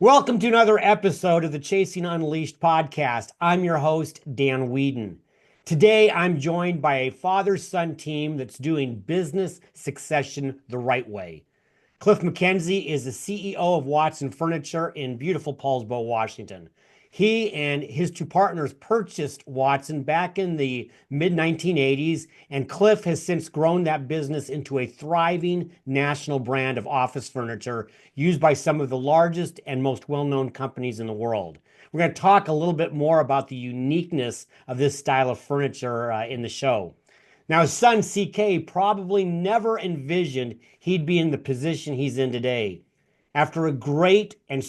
Welcome to another episode of the Chasing Unleashed podcast. I'm your host, Dan Weedin. Today, I'm joined by a father-son team that's doing business succession the right way. Clif McKenzie is the CEO of Watson Furniture in beautiful Paulsbo, Washington. He and his two partners purchased Watson back in the mid 1980s, and Clif has since grown that business into a thriving national brand of office furniture used by some of the largest and most well-known companies in the world. We're going to talk a little bit more about the uniqueness of this style of furniture in the show. Now, his son CK probably never envisioned he'd be in the position he's in today. After a great and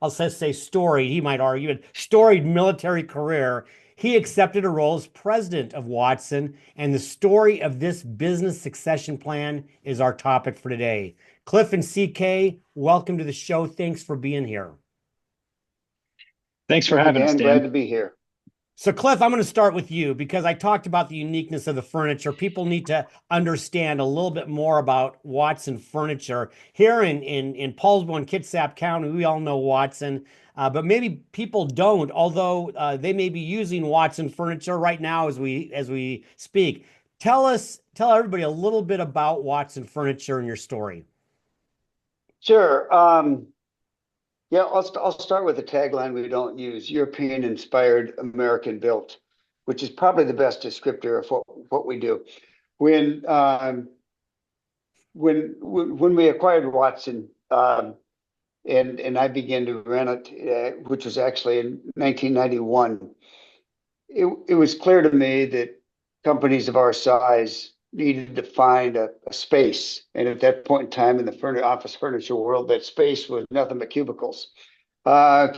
I'll say storied, he might argue, storied military career, he accepted a role as president of Watson, and the story of this business succession plan is our topic for today. Clif and CK, welcome to the show. Thanks for being here. Thanks for having us, Dan. Glad to be here. So, Clif, I'm going to start with you because I talked about the uniqueness of the furniture. People need to understand a little bit more about Watson Furniture. Here in Paulsbo and Kitsap County, we all know Watson, but maybe people don't, although they may be using Watson Furniture right now as we speak. Tell everybody a little bit about Watson Furniture and your story. Sure. Yeah, I'll start with a tagline we don't use: European inspired, American built, which is probably the best descriptor of what we do. When we acquired Watson, and I began to run it, which was actually in 1991, it was clear to me that companies of our size needed to find a space. And at that point in time in the office furniture world, that space was nothing but cubicles.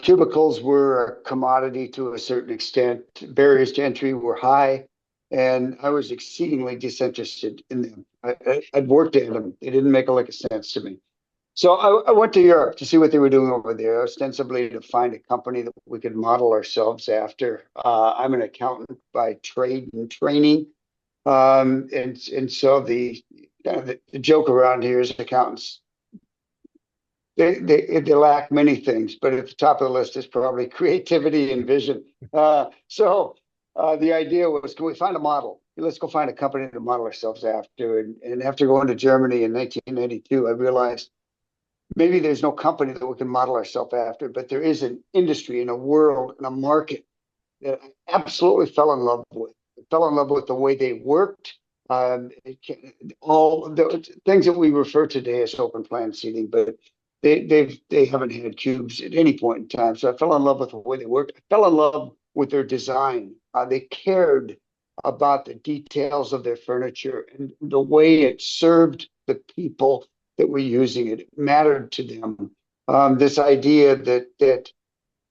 Cubicles were a commodity to a certain extent. Barriers to entry were high, and I was exceedingly disinterested in them. I'd worked at them. They didn't make a lick of sense to me. So I went to Europe to see what they were doing over there, ostensibly to find a company that we could model ourselves after. I'm an accountant by trade and training. And so the joke around here is accountants, they lack many things, but at the top of the list is probably creativity and vision. So the idea was, can we find a model? Let's go find a company to model ourselves after. And after going to Germany in 1992, I realized maybe there's no company that we can model ourselves after, but there is an industry and a world and a market that I absolutely fell in love with. Fell in love with the way they worked. All the things that we refer today as open plan seating, but they haven't had cubes at any point in time. So I fell in love with the way they worked. I fell in love with their design. They cared about the details of their furniture and the way it served the people that were using it. It mattered to them. This idea that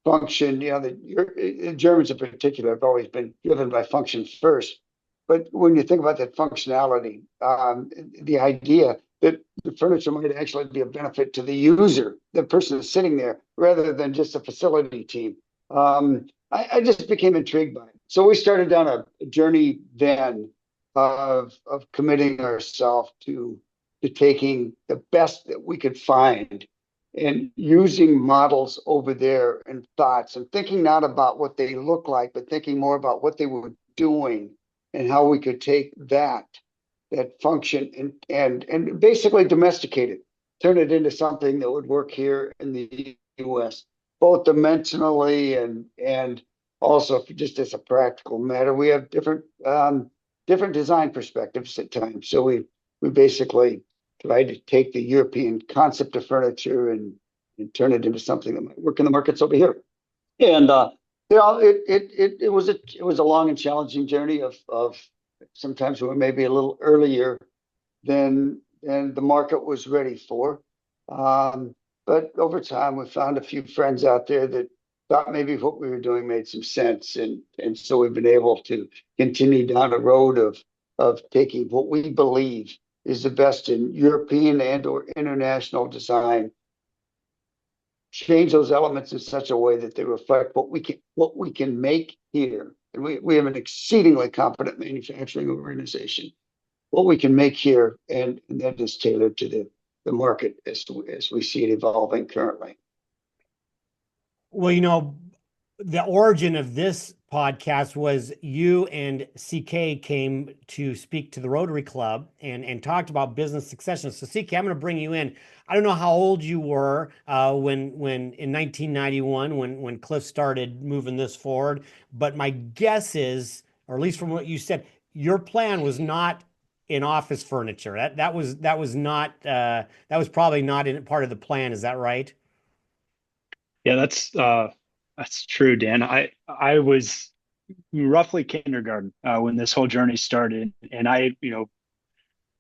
function, the Germans in particular have always been driven by function first. But when you think about that functionality, the idea that the furniture might actually be a benefit to the user, the person is sitting there, rather than just a facility team, I just became intrigued by it. So we started down a journey then of committing ourselves to taking the best that we could find and using models over there and thoughts and thinking not about what they look like, but thinking more about what they were doing and how we could take that function and basically domesticate it, turn it into something that would work here in the US, both dimensionally and also just as a practical matter. We have different design perspectives at times. So we basically tried to take the European concept of furniture and turn it into something that might work in the markets over here. And it was a long and challenging journey of sometimes we were maybe a little earlier than the market was ready for. But over time, we found a few friends out there that thought maybe what we were doing made some sense. And so we've been able to continue down a road of taking what we believe is the best in European and or international design, change those elements in such a way that they reflect what we can make here. And we have an exceedingly competent manufacturing organization. What we can make here, and that is tailored to the market as we see it evolving currently. Well, the origin of this podcast was you and CK came to speak to the Rotary Club and talked about business succession. So CK, I'm going to bring you in. I don't know how old you were when in 1991 when Clif started moving this forward, but my guess is, or at least from what you said, your plan was not in office furniture. That was not that was probably not in part of the plan. Is that right? Yeah, that's true, Dan. I was roughly kindergarten when this whole journey started, and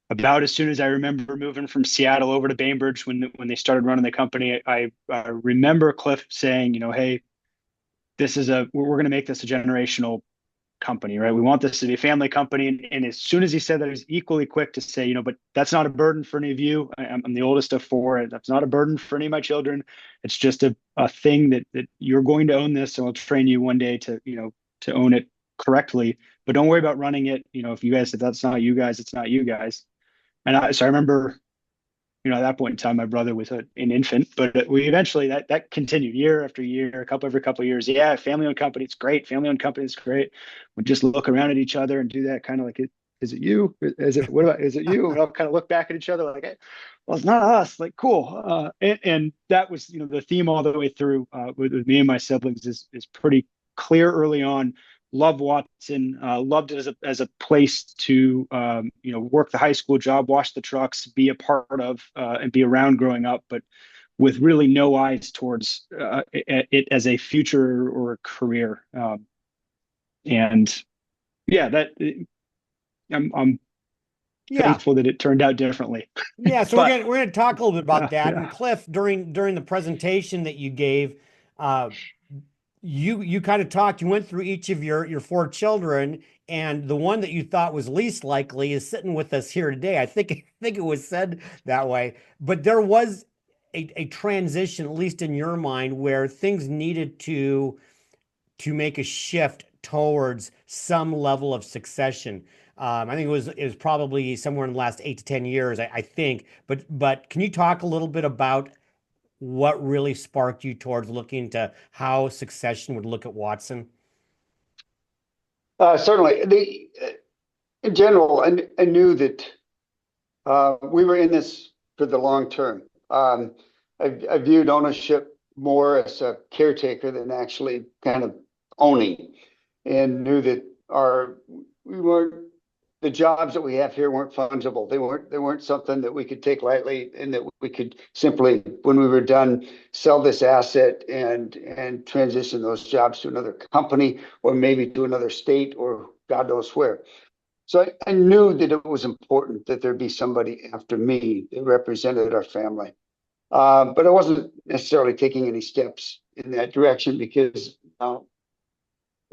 about as soon as I remember moving from Seattle over to Bainbridge when they started running the company, I remember Cliff saying, hey, we're going to make this a generational company, right? We want this to be a family company. And as soon as he said that, he was equally quick to say, but that's not a burden for any of you. I'm the oldest of four. That's not a burden for any of my children. It's just a thing that you're going to own this, and we'll train you one day to own it correctly. But don't worry about running it. If that's not you guys, it's not you guys. So I remember, at that point in time, my brother was an infant, but we eventually that continued year after year, every couple of years. Yeah, family-owned company, it's great. Family-owned company is great. We just look around at each other and do that kind of like, is it you? Is it you? And I'll kind of look back at each other like, hey, well, it's not us. Like, cool. And that was, the theme all the way through with me and my siblings is pretty clear early on. Loved Watson, loved it as a place to work the high school job, wash the trucks, be a part of and be around growing up, but with really no eyes towards it as a future or a career. And yeah, I'm Yeah. thankful that it turned out differently. Yeah, so we're gonna talk a little bit about that. And Yeah. Cliff, during the presentation that you gave, uh, you kind of talked. You went through each of your four children, and the one that you thought was least likely is sitting with us here today. I think it was said that way, but there was a transition, at least in your mind, where things needed to make a shift towards some level of succession. I think it was probably somewhere in the last 8 to 10 years, I think. But can you talk a little bit about what really sparked you towards looking to how succession would look at Watson? Certainly, in general, I knew that we were in this for the long term. I viewed ownership more as a caretaker than actually kind of owning, and knew that we weren't the jobs that we have here weren't fungible. They weren't something that we could take lightly, and that we could simply, when we were done, sell this asset and transition those jobs to another company or maybe to another state or God knows where. So I knew that it was important that there be somebody after me that represented our family. But I wasn't necessarily taking any steps in that direction because yeah,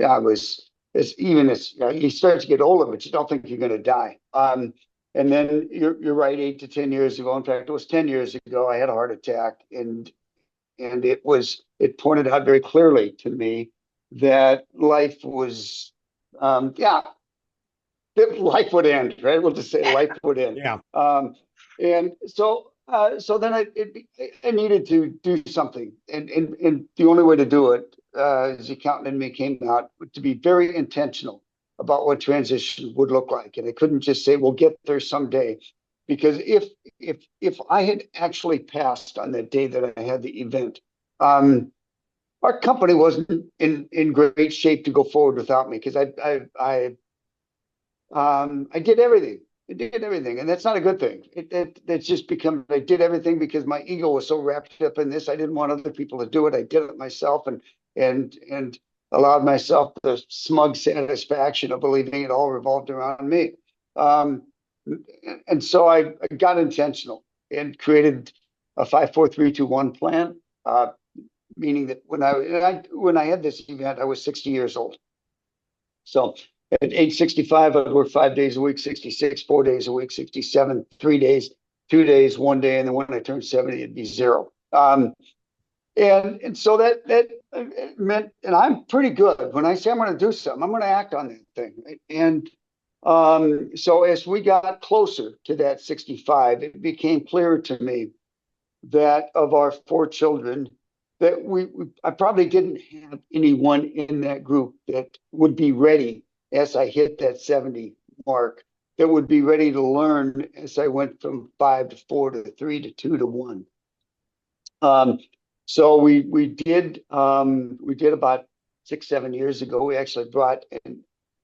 I was you start to get older, but you don't think you're going to die. And then you're right, 8 to 10 years ago. In fact, it was 10 years ago. I had a heart attack, and it pointed out very clearly to me that life was, yeah, that life would end. Right, we'll just say life would end. Yeah. And so then I needed to do something, and the only way to do it, as the accountant in me came out, to be very intentional about what transition would look like, and I couldn't just say we'll get there someday, because if I had actually passed on that day that I had the event, our company wasn't in great shape to go forward without me, because I did everything. I did everything, and that's not a good thing. It's just become, I did everything because my ego was so wrapped up in this. I didn't want other people to do it. I did it myself, and allowed myself the smug satisfaction of believing it all revolved around me. And so I got intentional and created a 5, 4, 3, 2, 1 plan. Meaning that when I had this event, I was 60 years old. So at age 65, I'd work 5 days a week, 66, 4 days a week, 67, 3 days, 2 days, 1 day. And then when I turned 70, it'd be zero. And so that meant, and I'm pretty good. When I say I'm going to do something, I'm going to act on that thing. Right? And so as we got closer to that 65, it became clear to me that of our four children, that I probably didn't have anyone in that group that would be ready as I hit that 70 mark, that would be ready to learn as I went from 5 to 4 to 3 to 2 to 1. So we did about 6-7 years ago. We actually brought, and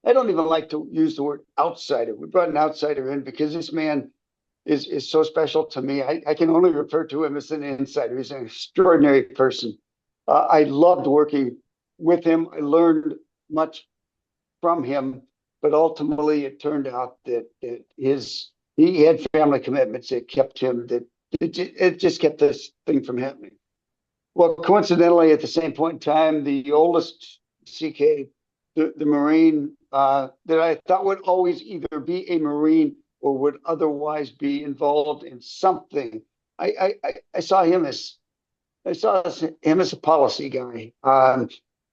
I don't even like to use the word outsider. We brought an outsider in because this man is so special to me. I can only refer to him as an insider. He's an extraordinary person. I loved working with him. I learned much from him, but ultimately it turned out that he had family commitments that kept him, that it just kept this thing from happening. Well, coincidentally, at the same point in time, the oldest CK, the Marine that I thought would always either be a Marine or would otherwise be involved in something. I saw him as a policy guy.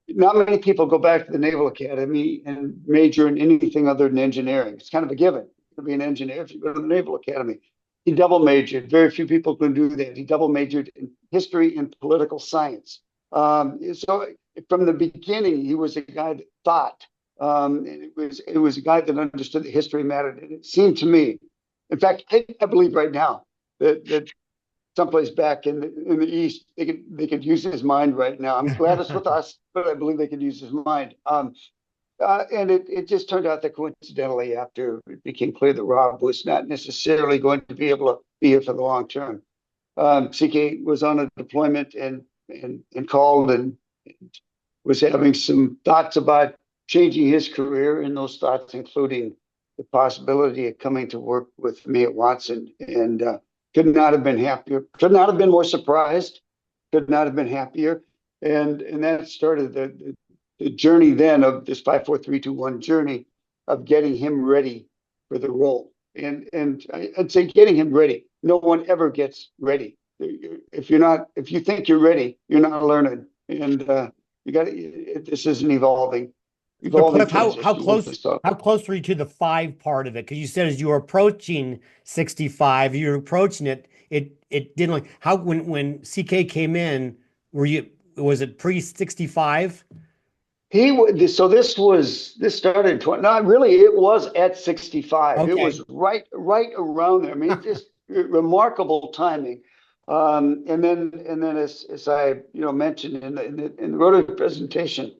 Not many people go back to the Naval Academy and major in anything other than engineering. It's kind of a given to be an engineer if you go to the Naval Academy. He double majored. Very few people can do that. He double majored in history and political science. So from the beginning, he was a guy that thought. And it was a guy that understood that history mattered. And it seemed to me, in fact, I believe right now that someplace back in the East, they could use his mind right now. I'm glad it's with us, but I believe they could use his mind. And it just turned out that coincidentally, after it became clear that Rob was not necessarily going to be able to be here for the long term, CK was on a deployment and called and was having some thoughts about changing his career, and those thoughts including the possibility of coming to work with me at Watson. And could not have been happier, could not have been more surprised, could not have been happier. And that started the journey then of this 5, 4, 3, 2, 1 journey of getting him ready for the role. And I'd say getting him ready. No one ever gets ready. If you think you're ready, you're not learning. And this is an evolving So Cliff, transition. how close were you to the 5 part of it? Because you said as you were approaching 65, you were approaching it. It didn't like how when CK came in, was it pre-65? So this started in 20. No, really, it was at 65. Okay. It was right around there. I mean, just remarkable timing. And then as I mentioned in the rotary presentation,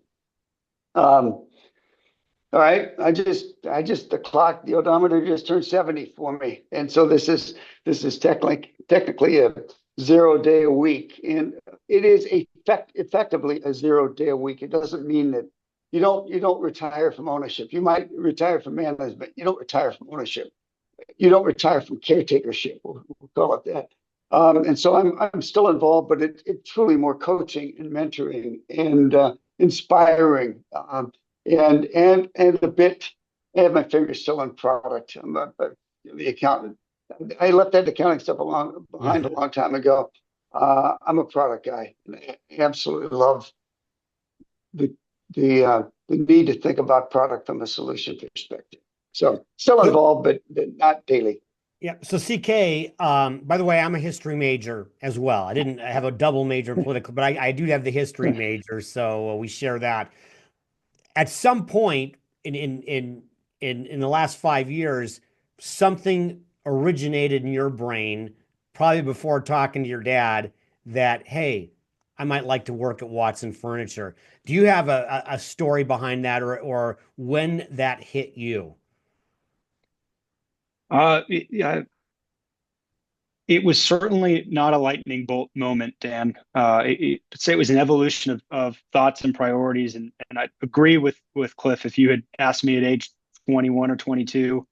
all right, the clock, the odometer just turned 70 for me, and so this is technically a 0 day a week, and it is effectively a 0 day a week. It doesn't mean that you don't retire from ownership. You might retire from management. You don't retire from ownership. You don't retire from caretakership. We'll call it that. And so I'm still involved, but it's truly more coaching and mentoring and inspiring. And a bit, I have my fingers still in product. I'm the accountant. I left that accounting stuff behind a long time ago. I'm a product guy. I absolutely love the need to think about product from a solution perspective. So still involved, but not daily. Yeah. So CK, by the way, I'm a history major as well. I didn't have a double major in political, but I do have the history major, so we share that. At some point in the last 5 years, something originated in your brain, probably before talking to your dad, that, hey, I might like to work at Watson Furniture. Do you have a story behind that, or when that hit you? Yeah, it was certainly not a lightning bolt moment, Dan. I'd say it was an evolution of thoughts and priorities, and I agree with Cliff. If you had asked me at age 21 or 22,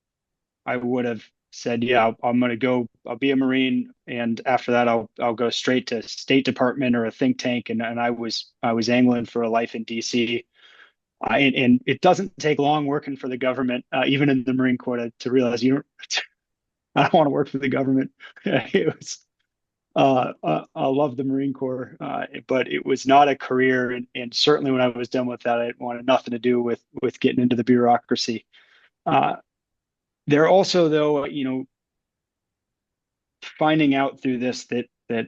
I would have said, yeah, I'm going to go, I'll be a Marine. And after that, I'll go straight to State Department or a think tank. And I was angling for a life in DC. And it doesn't take long working for the government, even in the Marine Corps, to realize I don't want to work for the government. It was, I love the Marine Corps, but it was not a career. And certainly when I was done with that, I wanted nothing to do with getting into the bureaucracy. There also, though, finding out through this that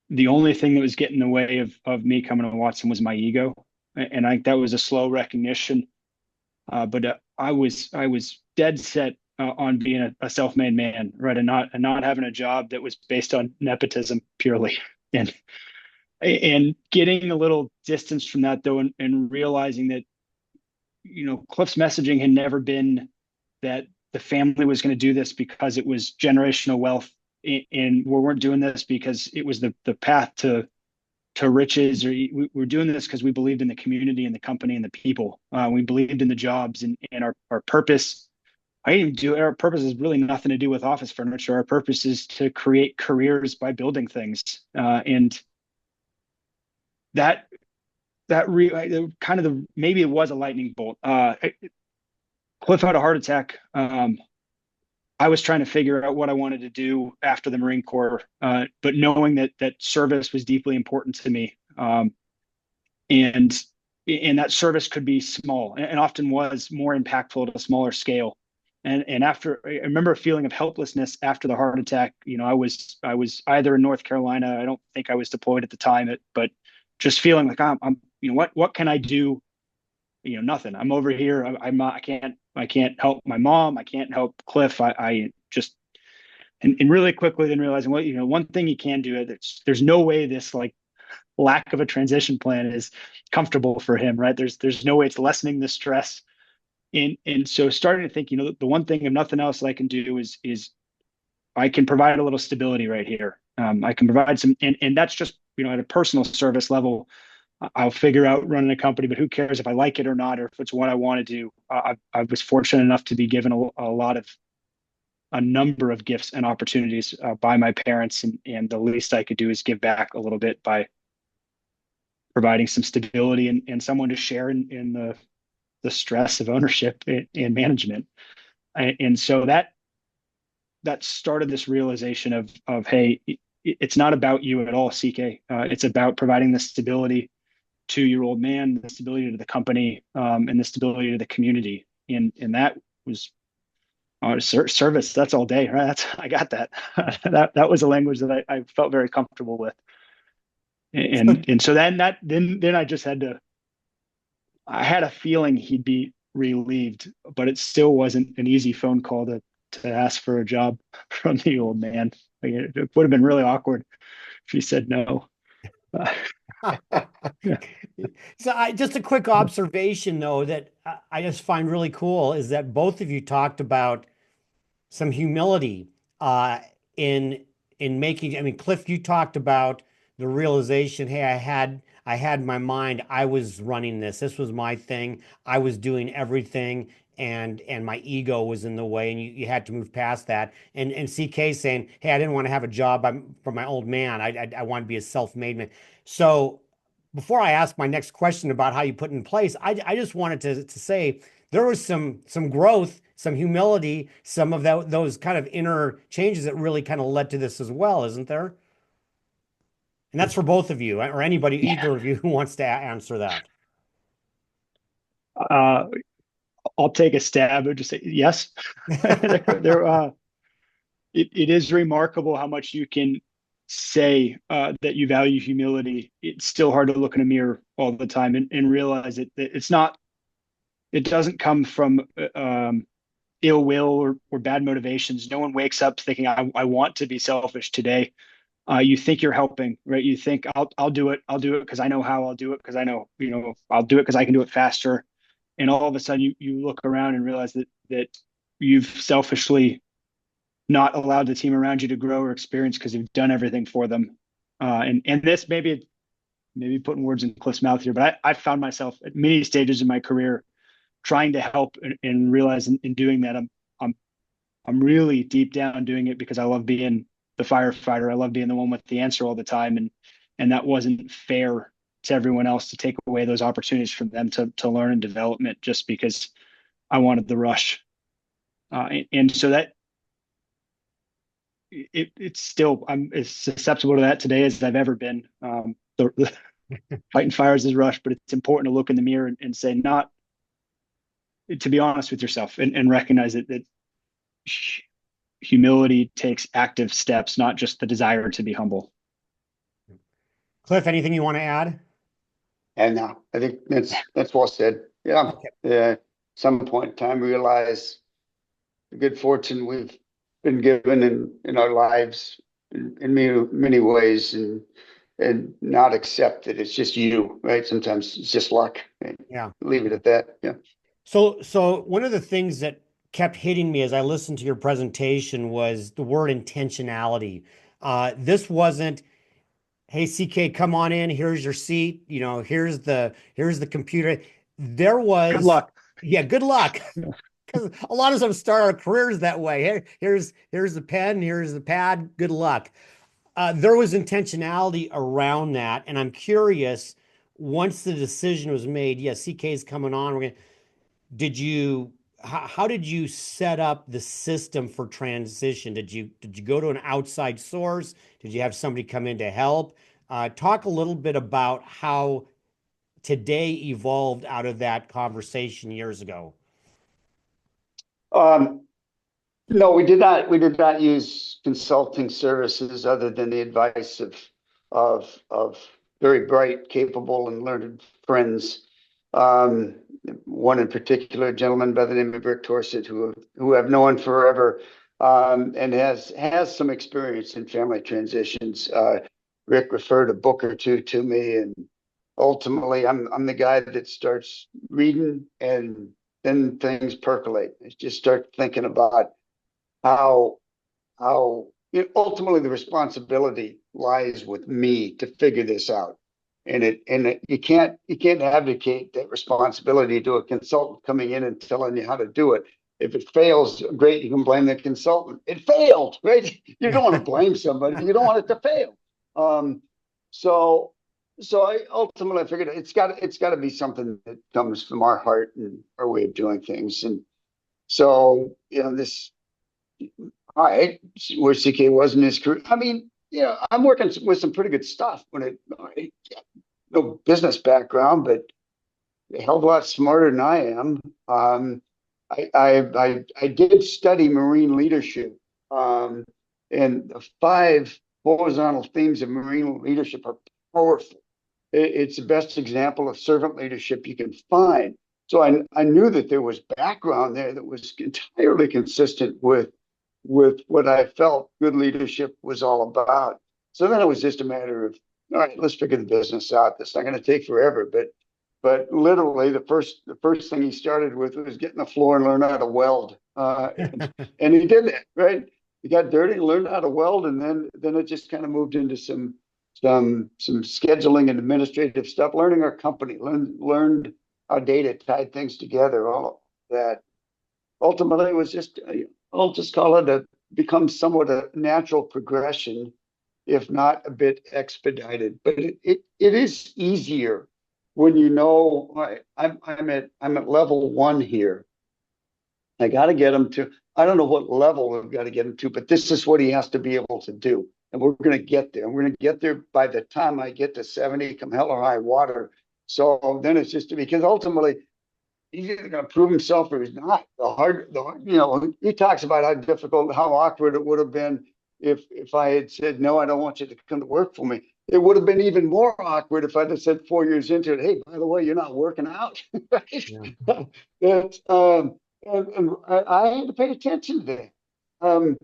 the only thing that was getting in the way of me coming to Watson was my ego. And I think that was a slow recognition. But I was dead set on being a self-made man, right, and not having a job that was based on nepotism purely, and getting a little distance from that though, and realizing that Clif's messaging had never been that the family was going to do this because it was generational wealth, and we weren't doing this because it was the path to riches, or we're doing this because we believed in the community and the company and the people. We believed in the jobs and our purpose. Our purpose is really nothing to do with office furniture. Our purpose is to create careers by building things. And that kind of maybe it was a lightning bolt. Clif had a heart attack. I was trying to figure out what I wanted to do after the Marine Corps, but knowing that service was deeply important to me, and that service could be small, and often was more impactful at a smaller scale. And after, I remember a feeling of helplessness after the heart attack. I was either in North Carolina. I don't think I was deployed at the time, but just feeling like I'm what can I do? Nothing. I'm over here. I'm not. I can't help my mom. I can't help Clif. I just and really quickly then realizing, well, one thing you can do. There's no way this like lack of a transition plan is comfortable for him, right? There's no way it's lessening the stress. And so starting to think, the one thing, if nothing else, that I can do is I can provide a little stability right here. I can provide some, and that's just at a personal service level. I'll figure out running a company, but who cares if I like it or not, or if it's what I want to do. I was fortunate enough to be given a number of gifts and opportunities by my parents, and the least I could do is give back a little bit by providing some stability and someone to share in the stress of ownership and management. And so that started this realization of hey, it's not about you at all, CK. It's about providing the stability to your old man, the stability to the company, and the stability to the community. And that was service. That's all day, right? I got that. that was a language that I felt very comfortable with. And so then I just I had a feeling he'd be relieved, but it still wasn't an easy phone call to ask for a job from the old man. It would have been really awkward if he said no. So just a quick observation though that I just find really cool is that both of you talked about some humility in making. I mean, Clif, you talked about the realization, hey, I had my mind, I was running this. This was my thing. I was doing everything, and my ego was in the way, and you had to move past that. And CK saying, hey, I didn't want to have a job for my old man. I want to be a self-made man. So before I ask my next question about how you put it in place, I just wanted to say there was some growth, some humility, some of those kind of inner changes that really kind of led to this as well, isn't there? And that's for both of you, or anybody, either of you who wants to answer that. I'll take a stab and just say yes. It is remarkable how much you can say that you value humility. It's still hard to look in a mirror all the time and realize that it doesn't come from ill will or bad motivations. No one wakes up thinking, I want to be selfish today. You think you're helping, right? You think I'll do it. I'll do it because I know how. I'll do it because I know, I'll do it because I can do it faster. And all of a sudden you look around and realize that you've selfishly not allowed the team around you to grow or experience because you've done everything for them. And this maybe putting words in Cliff's mouth here, but I found myself at many stages in my career trying to help and realize in doing that I'm really deep down doing it because I love being the firefighter. I love being the one with the answer all the time, and that wasn't fair to everyone else to take away those opportunities from them to learn and development just because I wanted the rush. And so that it's still, I'm as susceptible to that today as I've ever been. The fighting fires is rush, but it's important to look in the mirror and say, not to be honest with yourself and recognize that humility takes active steps, not just the desire to be humble. Cliff, anything you want to add? And I think that's well said. Yeah. Okay. At some point in time, realize the good fortune we've been given in our lives in many ways, and not accept that it's just you, right? Sometimes it's just luck. Right? Yeah. Leave it at that. Yeah. So one of the things that kept hitting me as I listened to your presentation was the word intentionality. This wasn't, hey, CK, come on in. Here's your seat. Here's the computer. There Good was, luck. yeah, good luck. Because a lot of us start our careers that way. Here's the pen, here's the pad. Good luck. There was intentionality around that, and I'm curious. Once the decision was made, yes, CK is coming on. Did you? How did you set up the system for transition? Did you go to an outside source? Did you have somebody come in to help? Talk a little bit about how today evolved out of that conversation years ago. Um, no, we did not. We did not use consulting services other than the advice of very bright, capable, and learned friends. Um, One in particular, a gentleman by the name of Rick Torset, who I've known forever, and has some experience in family transitions. Rick referred a book or two to me, and ultimately, I'm the guy that starts reading, and then things percolate. I just start thinking about how ultimately the responsibility lies with me to figure this out. You can't advocate that responsibility to a consultant coming in and telling you how to do it. If it fails, great, you can blame the consultant. It failed, right? You don't want to blame somebody. You don't want it to fail. So I ultimately figured it's got to be something that comes from our heart and our way of doing things. And so, this, all right, where CK was in his career. I mean, I'm working with some pretty good stuff no business background, but a hell of a lot smarter than I am. I did study marine leadership, and the 5 horizontal themes of marine leadership are powerful. It's the best example of servant leadership you can find. So I knew that there was background there that was entirely consistent with what I felt good leadership was all about. So then it was just a matter of, all right, let's figure the business out. It's not going to take forever, but literally the first thing he started with was getting the floor and learn how to weld. And he did that, right? He got dirty, learned how to weld, and then it just kind of moved into some scheduling and administrative stuff, learning our company, learned how data tied things together, all of that. Ultimately, it was just, I'll just call it become somewhat a natural progression, if not a bit expedited. But it is easier when you know, all right, I'm at level 1 here. I got to get him to, I don't know what level we've got to get him to, but this is what he has to be able to do. And we're going to get there. And we're going to get there by the time I get to 70, come hell or high water. So then it's just because ultimately he's either going to prove himself or he's not. He talks about how difficult, how awkward it would have been if I had said, no, I don't want you to come to work for me. It would have been even more awkward if I'd have said 4 years into it, hey, by the way, you're not working out. Right? Yeah. And I had to pay attention to that.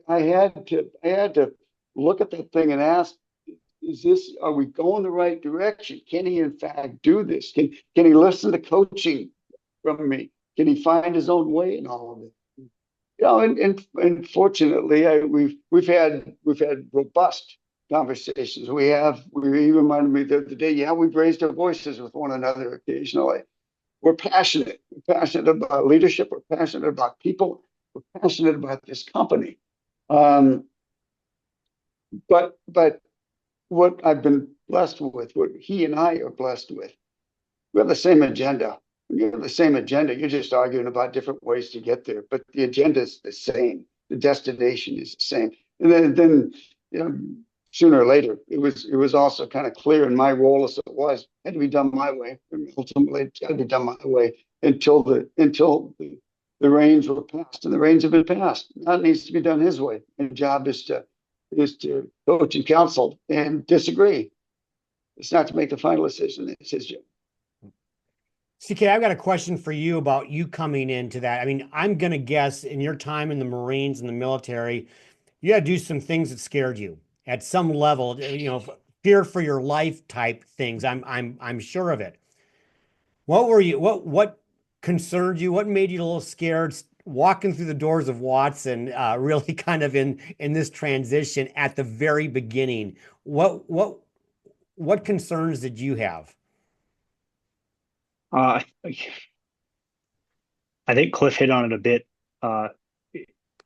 I had to look at that thing and ask, are we going the right direction? Can he in fact do this? Can he listen to coaching from me? Can he find his own way in all of it? And fortunately, we've had robust conversations. He reminded me the other day, we've raised our voices with one another occasionally. We're passionate. We're passionate about leadership. We're passionate about people. We're passionate about this company. But what I've been blessed with, what he and I are blessed with, we have the same agenda. When you have the same agenda, you're just arguing about different ways to get there, but the agenda is the same. The destination is the same. And then sooner or later, it was also kind of clear in my role as it was, had to be done my way. And ultimately, it's got to be done my way until the reins were passed, and the reins have been passed. Now it needs to be done his way. And the job is to coach and counsel and disagree. It's not to make the final decision. It's his job. CK, I've got a question for you about you coming into that. I mean, I'm going to guess in your time in the Marines and the military, you had to do some things that scared you at some level, fear for your life type things. I'm sure of it. What were you, what concerned you? What made you a little scared walking through the doors of Watson, really kind of in this transition at the very beginning? What concerns did you have? I think Cliff hit on it a bit.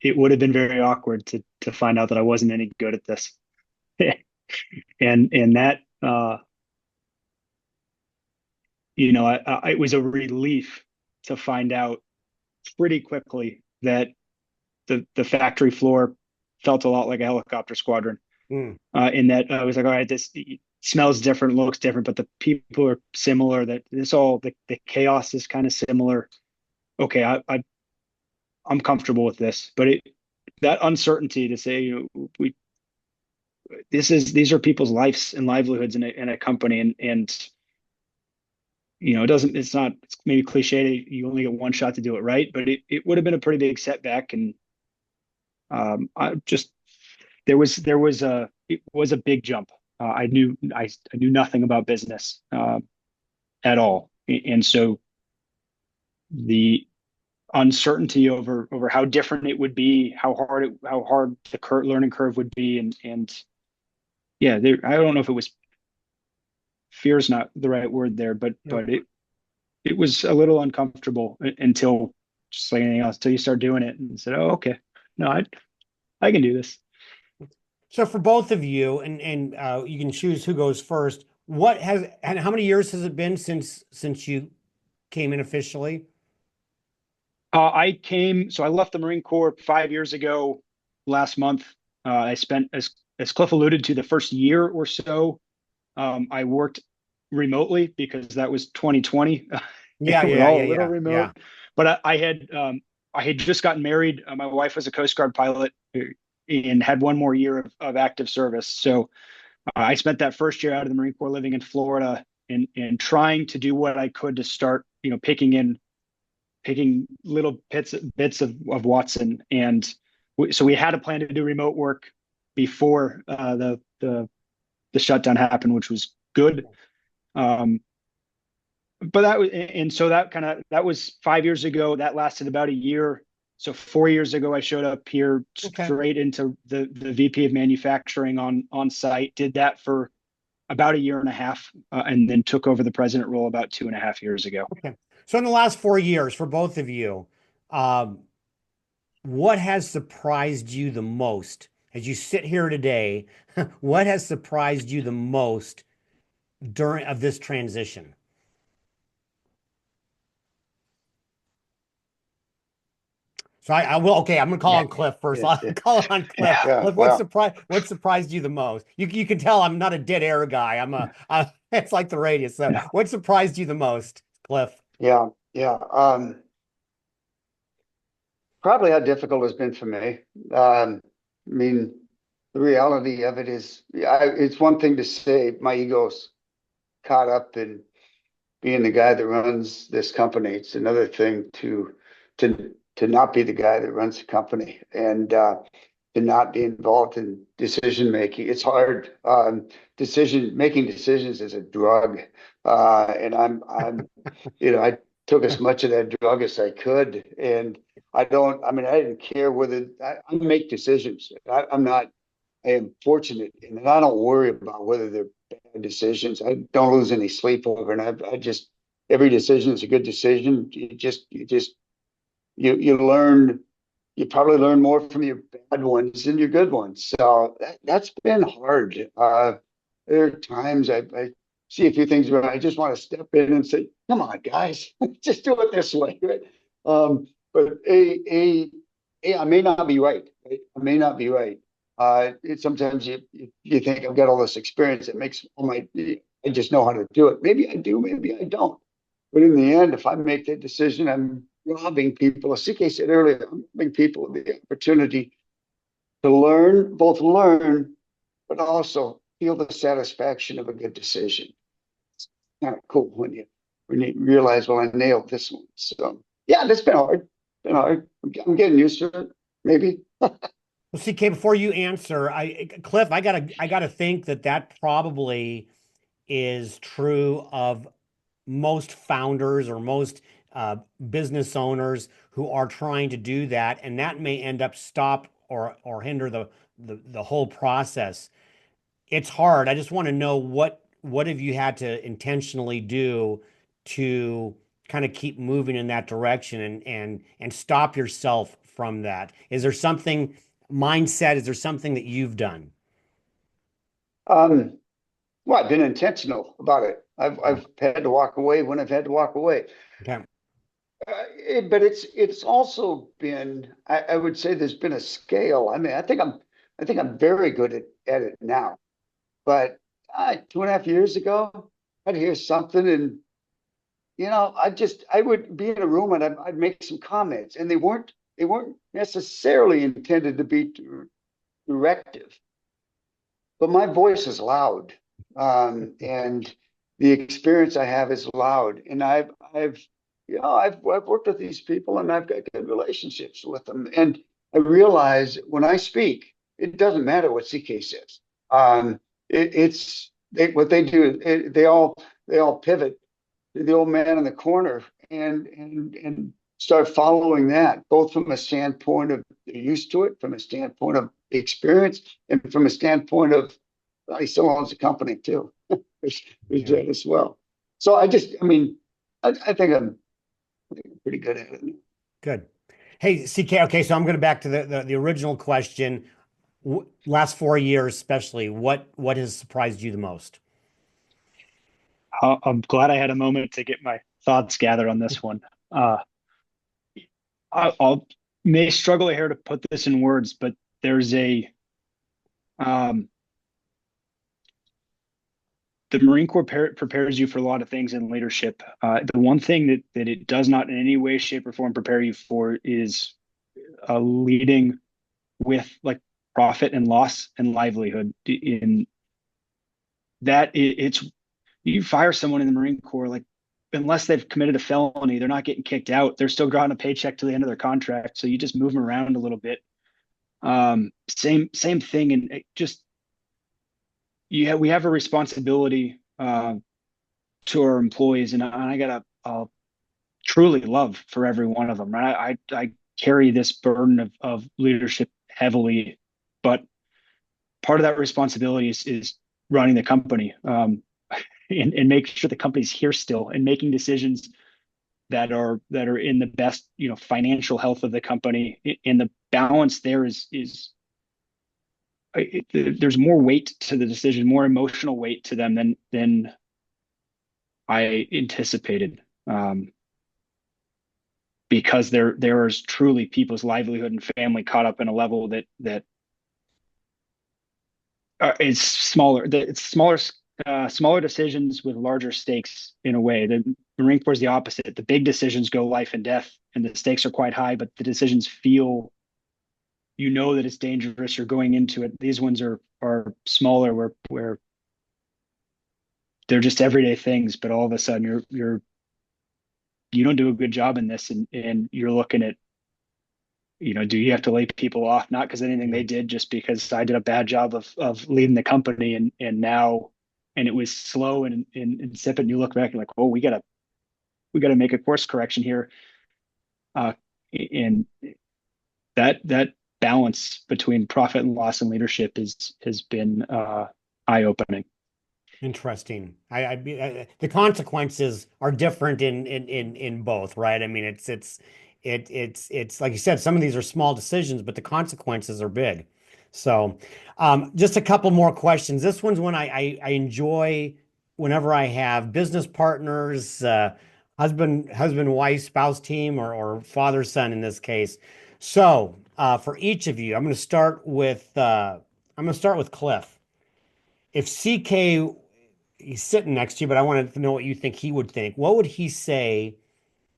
It would have been very awkward to find out that I wasn't any good at this, and that it was a relief to find out pretty quickly that the factory floor felt a lot like a helicopter squadron. In that I was like, all right, this smells different, looks different, but the people are similar. That the chaos is kind of similar. Okay, I'm comfortable with this, but that uncertainty to say, these are people's lives and livelihoods in a company, and it's maybe cliche. You only get one shot to do it right, but it would have been a pretty big setback, and it was a big jump. I knew nothing about business at all, and so the uncertainty over how different it would be, how hard the learning curve would be, and yeah, I don't know if it was fear is not the right word there, but it was a little uncomfortable until, just like anything else, until you start doing it and said, oh, okay, no, I can do this. So for both of you, and you can choose who goes first. And how many years has it been since you came in officially? I left the Marine Corps 5 years ago last month. I spent, as Cliff alluded to, the first year or so, I worked remotely because that was 2020. Remote. Yeah. But I had just gotten married. My wife was a Coast Guard pilot and had one more year of active service. So I spent that first year out of the Marine Corps living in Florida and trying to do what I could to start, picking little bits of Watson. And so we had a plan to do remote work before the shutdown happened, which was good. But that was 5 years ago. That lasted about a year. So 4 years ago, I showed up here straight into the VP of manufacturing on site, did that for about a year and a half, and then took over the president role about 2.5 years ago. Okay. So in the last 4 years, for both of you, what has surprised you the most as you sit here today? What has surprised you the most during this transition? So I will. Okay, I'm gonna call on Cliff first. I'll call on Cliff. Cliff, what surprised you the most? You can tell I'm not a dead air guy. It's like the radio. So what surprised you the most, Cliff? Yeah. Probably how difficult it's been for me. I mean, the reality of it is, it's one thing to say my ego's caught up in being the guy that runs this company. It's another thing to not be the guy that runs the company and to not be involved in decision making. It's hard. Making decisions is a drug, and I took as much of that drug as I could, and I didn't care whether I make decisions. I am fortunate, and I don't worry about whether they're bad decisions. I don't lose any sleep over, and every decision is a good decision. You learn. You probably learn more from your bad ones than your good ones. So that's been hard. There are times I see a few things where I just want to step in and say, "Come on, guys, just do it this way." Right? But I may not be right. Right? I may not be right. Sometimes you think I've got all this experience that makes I just know how to do it. Maybe I do, maybe I don't. But in the end, if I make that decision, I'm robbing people. As CK said earlier, I'm robbing people the opportunity to learn, but also feel the satisfaction of a good decision. It's kind of cool when you realize, well, I nailed this one. So yeah, it's been hard. Been hard. I'm getting used to it. Maybe. Well, CK, before you answer, Cliff, I gotta think that that probably is true of most founders or most business owners who are trying to do that, and that may end up stop or hinder the whole process. It's hard. I just want to know what have you had to intentionally do to kind of keep moving in that direction and stop yourself from that? Is there something mindset? Is there something that you've done? Um, well, I've been intentional about it. I've had to walk away when I've had to walk away. Okay. But it's also been, I would say there's been a scale. I mean, I think I'm very good at it now. But 2.5 years ago, I'd hear something, and I would be in a room and I'd make some comments, and they weren't necessarily intended to be directive, but my voice is loud, and the experience I have is loud, and I've worked with these people, and I've got good relationships with them, and I realize when I speak, it doesn't matter what CK says. What they do. They all pivot to the old man in the corner and start following that, both from a standpoint of they're used to it, from a standpoint of experience, and from a standpoint of, well, he still owns the company too. there's that as well. So I mean, I think I'm pretty good at it. Good. Hey, CK. Okay, so I'm going back to the original question. Last 4 years, especially, what has surprised you the most? I'm glad I had a moment to get my thoughts gathered on this one. I'll may struggle here to put this in words, but there's um, the Marine Corps prepares you for a lot of things in leadership. The one thing that it does not in any way, shape, or form prepare you for is leading with like profit and loss and livelihood. In that, it's you fire someone in the Marine Corps, like unless they've committed a felony, they're not getting kicked out. They're still drawing a paycheck to the end of their contract. So you just move them around a little bit. Same thing, and just we have a responsibility to our employees, and I got a truly love for every one of them. Right, I carry this burden of leadership heavily, but part of that responsibility is running the company. And making sure the company's here still and making decisions that are in the best financial health of the company. And the balance there is there's more weight to the decision, more emotional weight to them than I anticipated, because there is truly people's livelihood and family caught up in a level that is smaller. It's smaller decisions with larger stakes in a way. The Marine Corps is the opposite. The big decisions go life and death, and the stakes are quite high, but the decisions feel, that it's dangerous. You're going into it. These ones are smaller, where they're just everyday things, but all of a sudden you don't do a good job in this, and you're looking at, do you have to lay people off, not because anything they did, just because I did a bad job of leading the company, and now. And it was slow and insipid. And you look back and like, oh, we gotta make a course correction here. And that balance between profit and loss and leadership has been eye opening. Interesting. The consequences are different in both, right? I mean, it's like you said, some of these are small decisions, but the consequences are big. So, just a couple more questions. This one's one I enjoy whenever I have business partners, husband, wife, spouse team, or father, son in this case. So, for each of you, I'm going to start with Cliff. If CK, he's sitting next to you, but I want to know what you think he would think. What would he say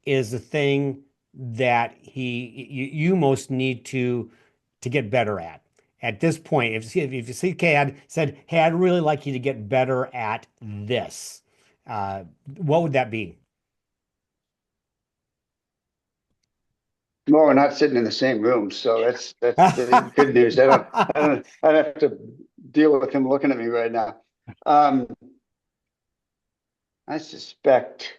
is the thing that you most need to get better at? at this point, if CK had said, "Hey, I'd really like you to get better at this," what would that be? Well, we're not sitting in the same room, so that's the good news. I don't have to deal with him looking at me right now. I suspect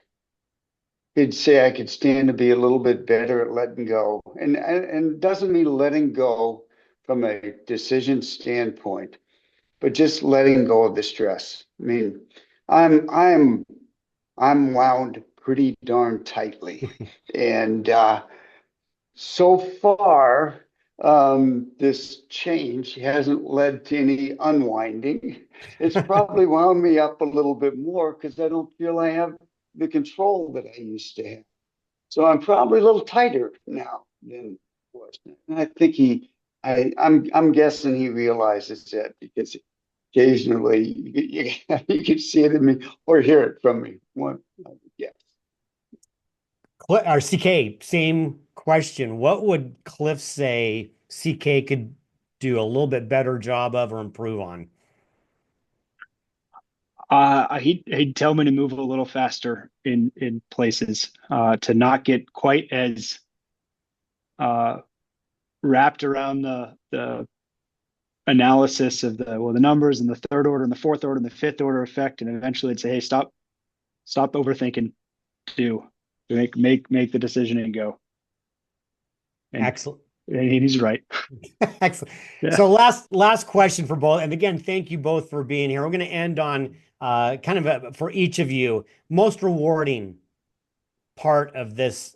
he'd say I could stand to be a little bit better at letting go, and doesn't mean letting go from a decision standpoint, but just letting go of the stress. I mean, I'm I'm wound pretty darn tightly, and so far, this change hasn't led to any unwinding. It's probably wound me up a little bit more because I don't feel I have the control that I used to have. So I'm probably a little tighter now than was. And I think I'm guessing he realizes that because occasionally you can see it in me or hear it from me. One, yeah. Or CK, same question. What would Cliff say CK could do a little bit better job of or improve on? He'd tell me to move a little faster in places, to not get quite as wrapped around the analysis of the numbers and the third order and the fourth order and the fifth order effect, and eventually it'd say, hey, stop overthinking, do make the decision and go. And, Excellent. and he's right. Excellent. Yeah. So last question for both. And again, thank you both for being here. We're going to end on for each of you, most rewarding part of this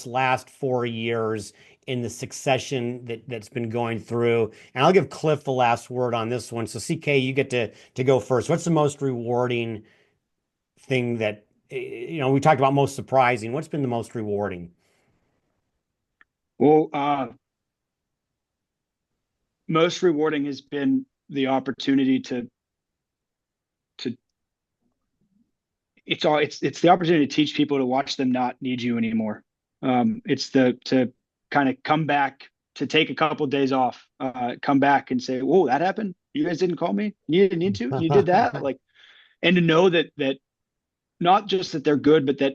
last 4 years in the succession that's been going through. And I'll give Cliff the last word on this one. So CK, you get to go first. What's the most rewarding thing that we talked about most surprising? What's been the most rewarding? Well, most rewarding has been the opportunity to it's the opportunity to teach people to watch them not need you anymore. It's to kind of come back, to take a couple of days off, come back and say, "Whoa, that happened. You guys didn't call me. You didn't need to. You did that." Like, and to know that not just that they're good, but that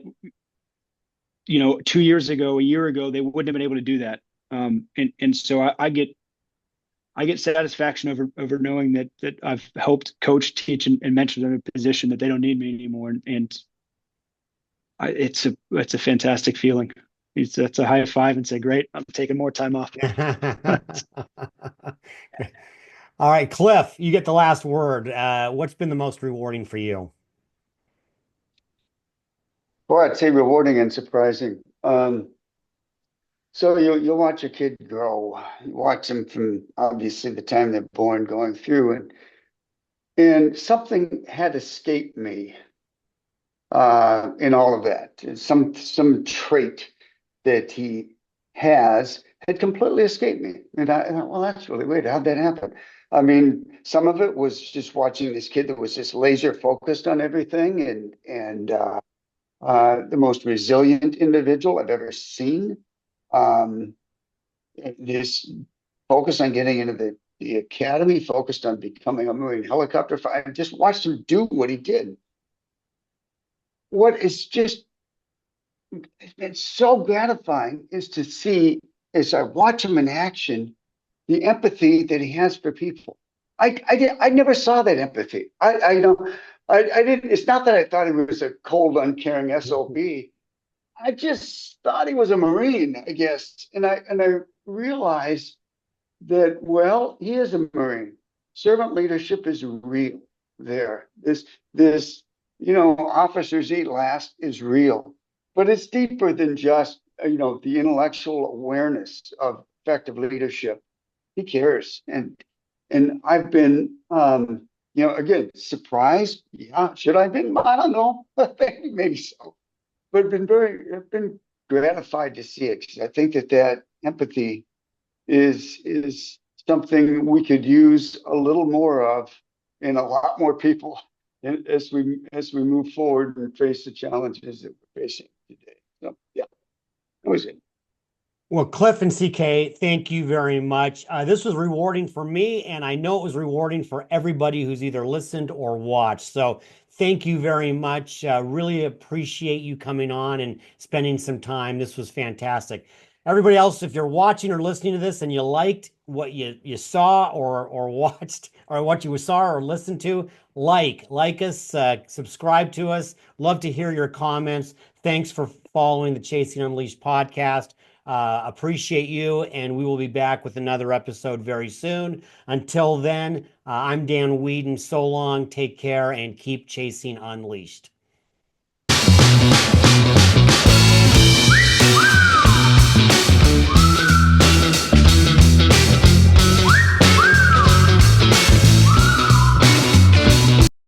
2 years ago, a year ago, they wouldn't have been able to do that. And so I get satisfaction over knowing that I've helped coach, teach, and mentor them in a position that they don't need me anymore. And it's a fantastic feeling. It's a high five and say, great, I'm taking more time off. All right, Cliff, you get the last word. What's been the most rewarding for you? Boy, I'd say rewarding and surprising. So you'll watch a kid grow. You watch them from obviously the time they're born going through, and something had escaped me in all of that. Some trait that he has had completely escaped me. And I thought, well, that's really weird. How'd that happen? I mean, some of it was just watching this kid that was just laser focused on everything and the most resilient individual I've ever seen. This focused on getting into the academy, focused on becoming a Marine helicopter fighter. I just watched him do what he did. What is just it's been so gratifying is to see as I watch him in action, the empathy that he has for people. I never saw that empathy. I don't I didn't. It's not that I thought he was a cold, uncaring SOB. I just thought he was a Marine, I guess, and I realized that well, he is a Marine. Servant leadership is real. There, this officers eat last is real, but it's deeper than just the intellectual awareness of effective leadership. He cares, and I've been again surprised. Yeah, should I have been? I don't know, maybe so, but I've been gratified to see it because I think that empathy is something we could use a little more of in a lot more people as we move forward and face the challenges that we're facing today. So yeah, that was it. Well, Cliff and CK, thank you very much. This was rewarding for me, and I know it was rewarding for everybody who's either listened or watched. So thank you very much. Really appreciate you coming on and spending some time. This was fantastic. Everybody else, if you're watching or listening to this and you liked what you saw or watched or what you saw or listened to, like us, subscribe to us. Love to hear your comments. Thanks for following the Chasing Unleashed podcast. Appreciate you, and we will be back with another episode very soon. Until then, I'm Dan Weedin. So long, take care, and keep chasing unleashed.